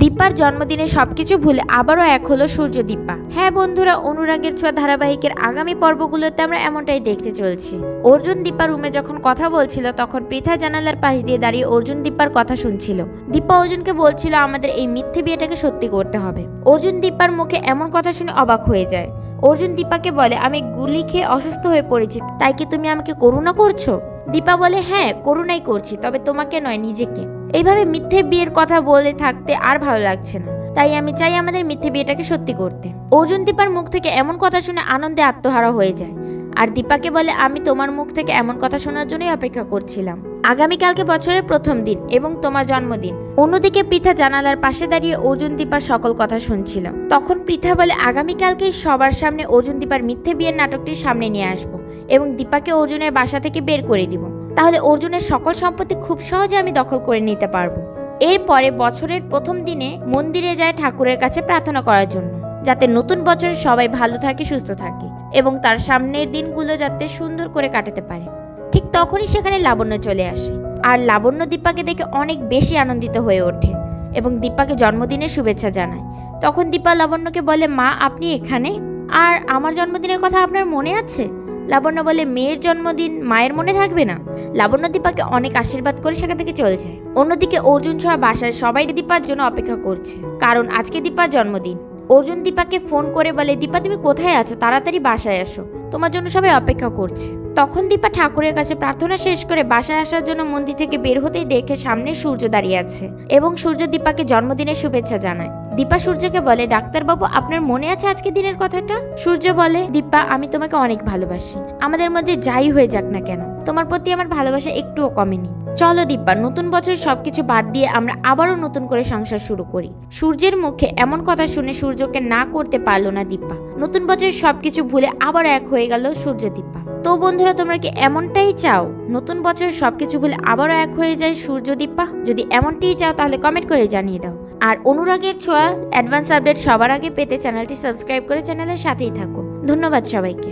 দীপার জন্মদিনে সবকিছু ভুলে আবারও এক হলো সূর্য দীপা। হ্যাঁ বন্ধুরা, অনুরাগের ছোঁয়া ধারাবাহিকের আগামী পর্বগুলোতে আমরা এমনটাই দেখতে চলছি। অর্জুন দীপা রুমে যখন কথা বলছিল তখন পৃথা জানালার পাশ দিয়ে দাঁড়িয়ে অর্জুন দীপার কথা শুনছিল। দীপা অর্জুনকে বলছিল আমাদের এই মিথ্যে বিয়েটাকে সত্যি করতে হবে। অর্জুন দীপার মুখে এমন কথা শুনে অবাক হয়ে যায়। অর্জুন দীপাকে বলে, আমি গুলি খেয়ে অসুস্থ হয়ে পড়েছি, তাই কি তুমি আমাকে করুণা করছো? দীপা বলে, হ্যাঁ করুণাই করছি, তবে তোমাকে নয়, নিজেকে। এইভাবে মিথ্যে বিয়ের কথা বলে থাকতে আর ভালো লাগছে না, তাই আমি চাই আমাদের মিথ্যে বিয়েটাকে সত্যি করতে। অর্জুন দীপার মুখ থেকে এমন কথা শুনে আনন্দে আত্মহারা হয়ে যায় আর দীপাকে বলে, আমি তোমার মুখ থেকে এমন কথা শোনার জন্যই অপেক্ষা করছিলাম। আগামীকালকে বছরের প্রথম দিন এবং তোমার জন্মদিন। অন্যদিকে পৃথা জানালার পাশে দাঁড়িয়ে অর্জুন দীপার সকল কথা শুনছিল। তখন পৃথা বলে, আগামীকালকেই সবার সামনে অর্জুন দীপার মিথ্যে বিয়ের নাটকটি সামনে নিয়ে আসবো এবং দীপাকে অর্জুনের বাসা থেকে বের করে দিব। তাহলে অর্জুনের সকল সম্পত্তি খুব সহজে আমি দখল করে নিতে পারবো। এরপরে বছরের প্রথম দিনে মন্দিরে যায় ঠাকুরের কাছে প্রার্থনা করার জন্য, যাতে নতুন বছরে সবাই ভালো থাকে, সুস্থ থাকে এবং তার সামনের দিনগুলো যাতে সুন্দর করে কাটাতে পারে। ঠিক তখনই সেখানে লাবণ্য চলে আসে আর লাবণ্য দীপাকে দেখে অনেক বেশি আনন্দিত হয়ে ওঠে এবং দীপাকে জন্মদিনের শুভেচ্ছা জানায়। তখন দীপা লাবণ্যকে বলে, মা আপনি এখানে? আর আমার জন্মদিনের কথা আপনার মনে আছে? লাবণ্য বলে, মেয়ের জন্মদিন মায়ের মনে থাকবে না? লাবণ্য দীপাকে অনেক আশীর্বাদ করে সেখান থেকে চলে যায়। অন্যদিকে অর্জুন সহ বাসায় সবাই দীপার জন্য অপেক্ষা করছে, কারণ আজকে দীপার জন্মদিন। অর্জুন দীপাকে ফোন করে বলে, দীপা তুমি কোথায় আছো? তাড়াতাড়ি বাসায় আসো, তোমার জন্য সবাই অপেক্ষা করছে। তখন দীপা ঠাকুরের কাছে প্রার্থনা শেষ করে বাসায় আসার জন্য মন্দির থেকে বের হতেই দেখে সামনে সূর্য দাঁড়িয়ে আছে এবং সূর্য দীপাকে জন্মদিনের শুভেচ্ছা জানায়। দীপা সূর্যকে বলে, ডাক্তারবাবু আপনার মনে আছে আজকে দিনের কথাটা? সূর্য বলে, দীপা আমি তোমাকে অনেক ভালোবাসি, আমাদের মধ্যে যাই হয়ে যাক না কেন তোমার প্রতি আমার ভালোবাসা একটুও কমেনি। চলো দীপা, নতুন বছরের সবকিছু বাদ দিয়ে আমরা আবারও নতুন করে সংসার শুরু করি। সূর্যের মুখে এমন কথা শুনে সূর্যকে না করতে পারলো না দীপা। নতুন বছরের সবকিছু ভুলে আবার এক হয়ে গেল সূর্য দীপা। তো বন্ধুরা, তোমরা কি এমনটাই চাও? নতুন বছরের সবকিছু ভুলে আবারও এক হয়ে যায় সূর্য দীপা? যদি এমনটাই চাও তাহলে কমেন্ট করে জানিয়ে দাও। আর অনুরাগের ছোঁয়া অ্যাডভান্স আপডেট সবার আগে পেতে চ্যানেলটি সাবস্ক্রাইব করে চ্যানেলের সাথেই থাকো। ধন্যবাদ সবাইকে।